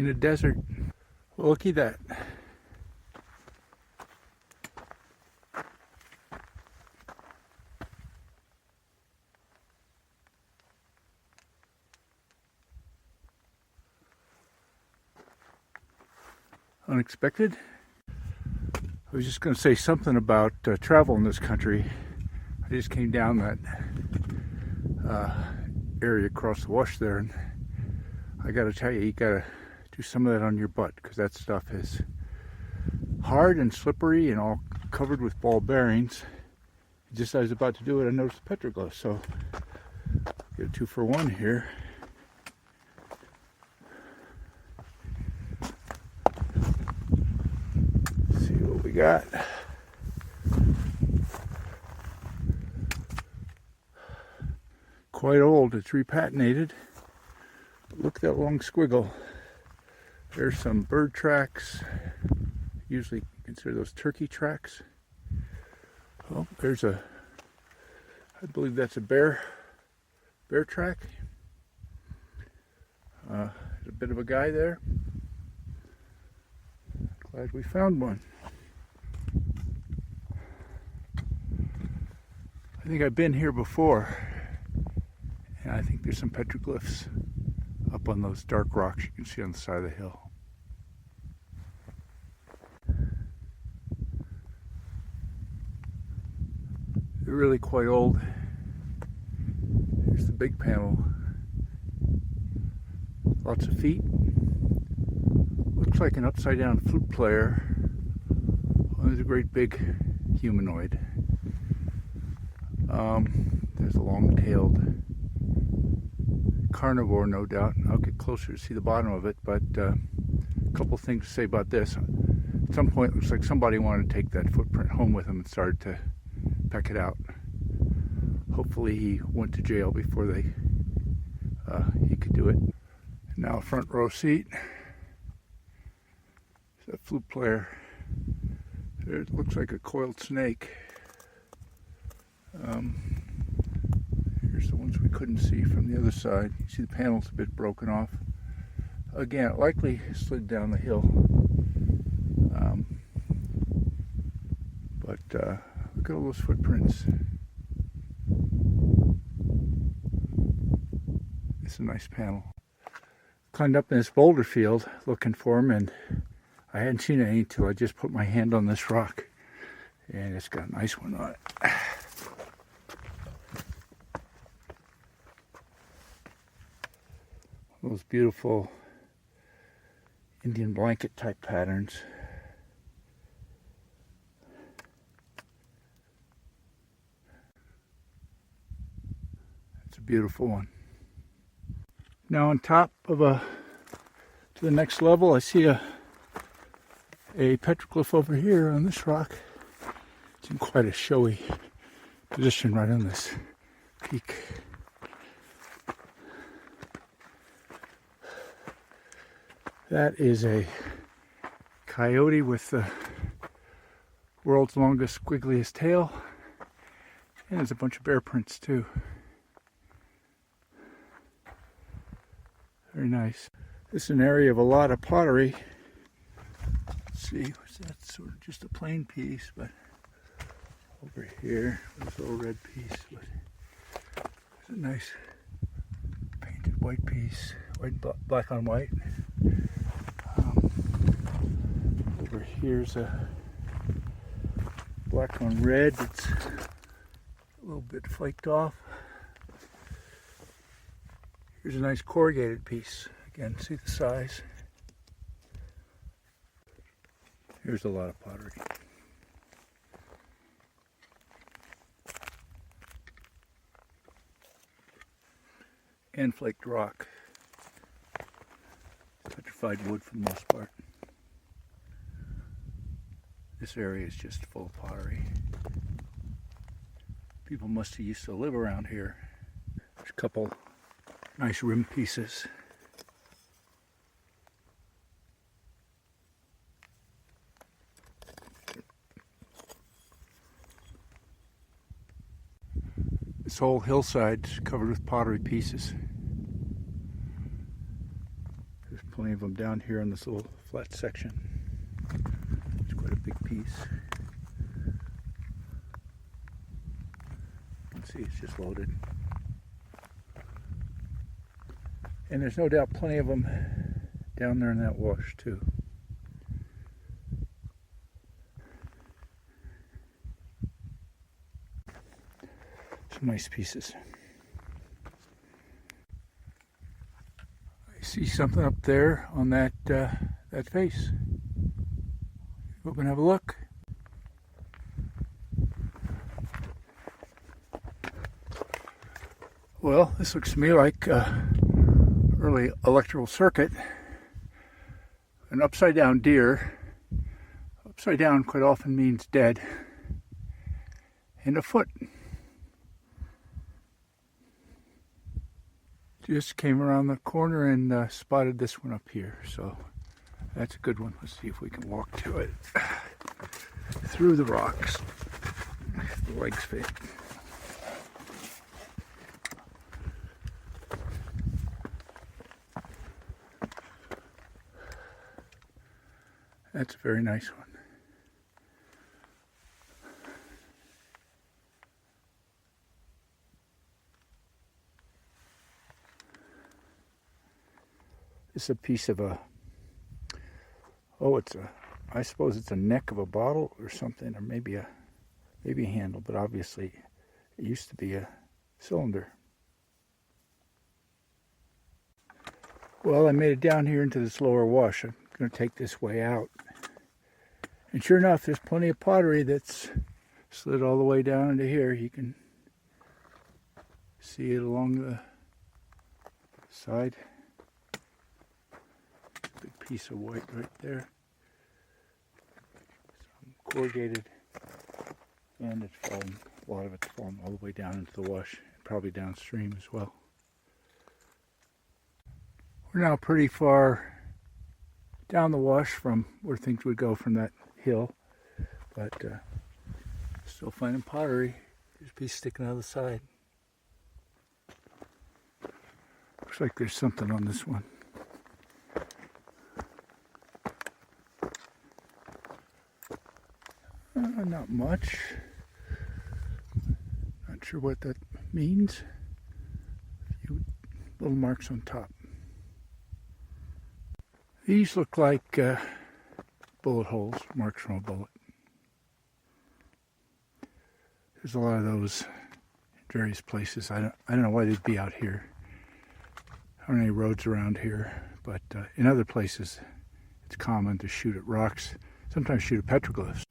in a desert. Well, looky that. Unexpected. I was just going to say something about travel in this country. I just came down that area across the wash there, and I got to tell you, you got to do some of that on your butt, because that stuff is hard and slippery and all covered with ball bearings. Just as I was about to do it, I noticed the petroglyph, so get a 2-for-1 here. See what we got. Quite old, it's repatinated. Look at that long squiggle. There's some bird tracks. Usually consider those turkey tracks. Oh, there's I believe that's a bear track. There's a bit of a guy there. Glad we found one. I think I've been here before, and I think there's some petroglyphs up on those dark rocks you can see on the side of the hill. They're really quite old. Here's the big panel. Lots of feet. Looks like an upside down flute player. Oh, there's a great big humanoid. There's a long-tailed carnivore, no doubt. I'll get closer to see the bottom of it, but a couple things to say about this. At some point, it looks like somebody wanted to take that footprint home with him and started to peck it out. Hopefully he went to jail before he could do it. Now a front row seat. There's that flute player. There, it looks like a coiled snake. Here's the ones we couldn't see from the other side. You see the panel's a bit broken off. Again, it likely slid down the hill. Look at all those footprints. It's a nice panel. Climbed up in this boulder field looking for them, and I hadn't seen any until I just put my hand on this rock, and it's got a nice one on it. Those beautiful Indian blanket type patterns. It's a beautiful one. Now on top of to the next level, I see a petroglyph over here on this rock. It's in quite a showy position right on this peak. That is a coyote with the world's longest, squiggliest tail. And there's a bunch of bear prints too. Very nice. This is an area of a lot of pottery. Let's see, what's that? Sort of just a plain piece, but over here, this little red piece. But there's a nice painted white piece, black on white. Over here's a black on red. It's a little bit flaked off. Here's a nice corrugated piece. Again, see the size. Here's a lot of pottery. And flaked rock. Petrified wood for the most part. This area is just full of pottery. People must have used to live around here. There's a couple nice rim pieces. This whole hillside is covered with pottery pieces. There's plenty plenty of them down here in this little flat section. It's quite a big piece. You can see it's just loaded. And there's no doubt plenty of them down there in that wash too. Some nice pieces. I see something up there on that that face. Go up and have a look. Well, this looks to me like early electrical circuit. An upside down deer. Upside down quite often means dead. And a foot. Just came around the corner and spotted this one up here. So that's a good one. Let's see if we can walk to it. Through the rocks. If the legs fit. That's a very nice one. This is a piece of a, I suppose it's a neck of a bottle or something, or maybe a handle, but obviously it used to be a cylinder. Well, I made it down here into this lower wash. I'm going to take this way out. And sure enough, there's plenty of pottery that's slid all the way down into here. You can see it along the side. Big piece of white right there. Some corrugated. And it's fallen, a lot of it's fallen all the way down into the wash, probably downstream as well. We're now pretty far down the wash from where things would go from that hill, but still finding pottery. There's a piece sticking out of the side. Looks like there's something on this one. Not much. Not sure what that means. A few little marks on top. These look like bullet holes, marks from a bullet. There's a lot of those in various places. I don't know why they'd be out here. There aren't any roads around here, but in other places it's common to shoot at rocks, sometimes shoot at petroglyphs.